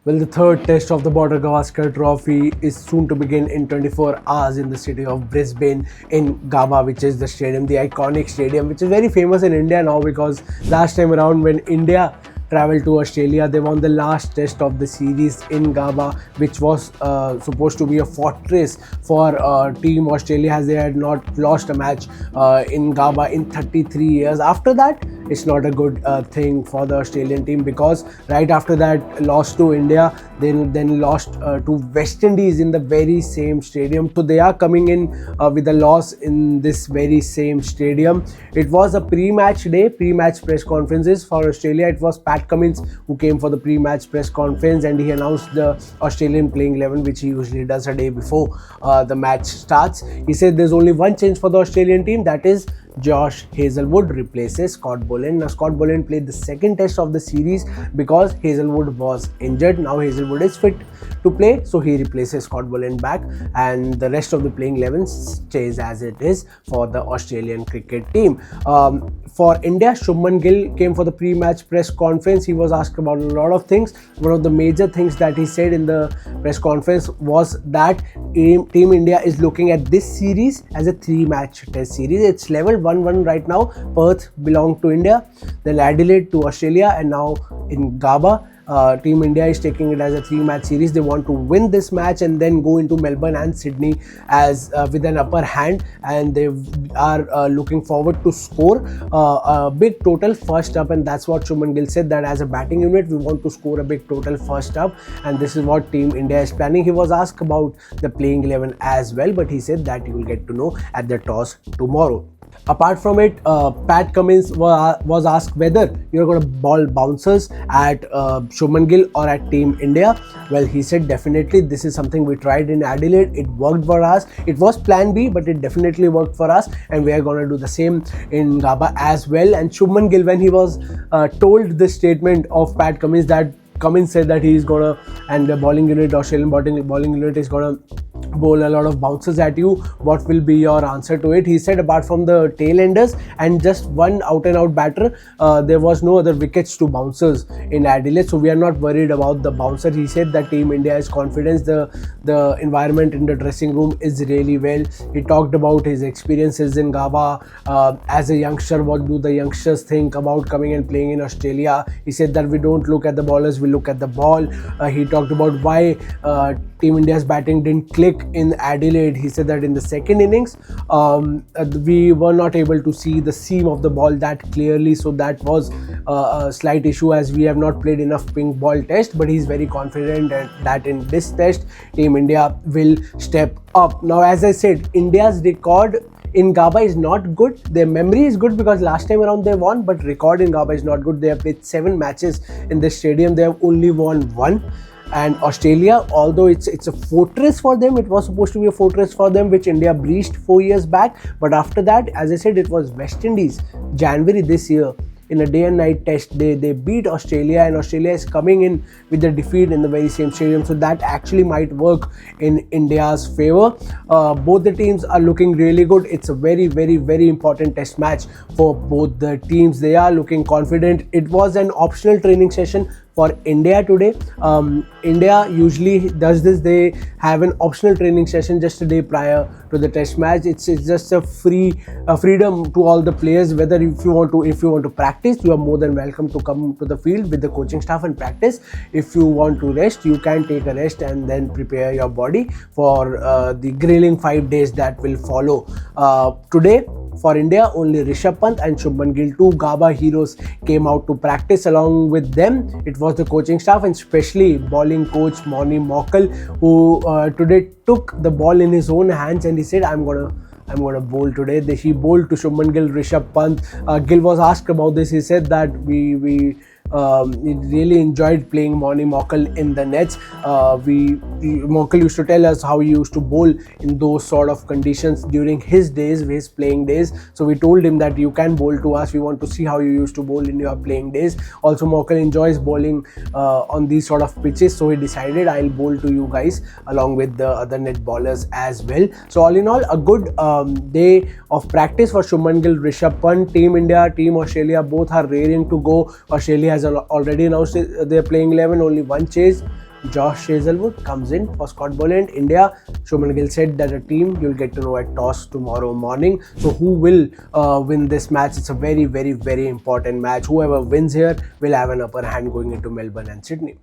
Well, the third test of the Border Gavaskar Trophy is soon to begin in 24 hours in the city of Brisbane in Gabba, which is the stadium, the iconic stadium, which is very famous in India now because last time around when India travelled to Australia, they won the last test of the series in Gabba, which was supposed to be a fortress for Team Australia as they had not lost a match in Gabba in 33 years. After that, it's not a good thing for the Australian team because right after that lost to India, then lost to West Indies in the very same stadium. So they are coming in with a loss in this very same stadium. It was a pre-match day, pre-match press conferences for Australia. It was Pat Cummins who came for the pre-match press conference and he announced the Australian playing 11, which he usually does a day before the match starts. He said there's only one change for the Australian team, that is Josh Hazlewood replaces Scott Boland. Now Scott Boland played the second test of the series because Hazlewood was injured. Now Hazlewood is fit to play, so he replaces Scott Boland back, and the rest of the playing 11 stays as it is for the Australian cricket team. For India, Shubman Gill came for the pre-match press conference. He was asked about a lot of things. One of the major things that he said in the press conference was that Team India is looking at this series as a 3-match test series. It's level 1-1 right now. Perth belonged to India, then Adelaide to Australia, and now in Gabba, Team India is taking it as a 3-match series. They want to win this match and then go into Melbourne and Sydney as with an upper hand, and they are looking forward to score a big total first up, and that's what Shubman Gill said, that as a batting unit we want to score a big total first up, and this is what Team India is planning. He was asked about the playing 11 as well, but he said that you will get to know at the toss tomorrow. Apart from it, Pat Cummins was asked whether you're going to ball bouncers at Shubman Gill or at Team India. Well, he said definitely this is something we tried in Adelaide. It worked for us. It was plan B, but it definitely worked for us, and we are going to do the same in Gabba as well. And Shubman Gill, when he was told this statement of Pat Cummins, that Cummins said that he is going to, and the bowling unit, Australian bowling unit is going to bowl a lot of bounces at you. What will be your answer to it? He said apart from the tail enders and just one out and out batter, there was no other wickets to bouncers in Adelaide, so we are not worried about the bouncer. He said that Team India is confident. The environment in the dressing room is really well. He talked about his experiences in Gabba as a youngster. What do the youngsters think about coming and playing in Australia? He said that we don't look at the bowlers, we look at the ball. He talked about why Team India's batting didn't click in Adelaide. He said that in the second innings we were not able to see the seam of the ball that clearly, so that was a slight issue as we have not played enough pink ball test, but he's very confident that in this test Team India will step up. Now, as I said, India's record in Gabba is not good. Their memory is good because last time around they won, but record in Gabba is not good. They have played 7 matches in this stadium. They have only won 1. And Australia, although it's a fortress for them, it was supposed to be a fortress for them, which India breached 4 years back. But after that, as I said, it was West Indies, January this year, in a day and night test. They beat Australia, and Australia is coming in with the defeat in the very same stadium, so that actually might work in India's favor. Both the teams are looking really good. It's a very, very, very important test match for both the teams. They are looking confident. It was an optional training session for India today. India usually does this. They have an optional training session just a day prior to the test match. It's just a freedom to all the players. Whether if you want to practice, you are more than welcome to come to the field with the coaching staff and practice. If you want to rest, you can take a rest and then prepare your body for the grilling 5 days that will follow. Today, for India, only Rishabh Pant and Shubman Gill, 2 Gabba heroes, came out to practice. Along with them, it was the coaching staff and especially bowling coach Moni Mockle, who today took the ball in his own hands and he said, I'm gonna bowl today. He bowled to Shubman Gill, Rishabh Pant. Gill was asked about this. He said that we really enjoyed playing Moni Mockle in the nets. Mockle used to tell us how he used to bowl in those sort of conditions during his playing days. So we told him that you can bowl to us. We want to see how you used to bowl in your playing days. Also, Mockle enjoys bowling on these sort of pitches, so he decided I'll bowl to you guys along with the other net bowlers as well. So all in all, a good day of practice for Shubman Gill, Rishabh Pant. Team India, Team Australia, both are raring to go. Australia has already announced their playing 11, only one change. Josh Hazlewood comes in for Scott Boland. India, Shubman Gill said that a team you'll get to know at toss tomorrow morning. So who will win this match? It's a very, very, very important match. Whoever wins here will have an upper hand going into Melbourne and Sydney.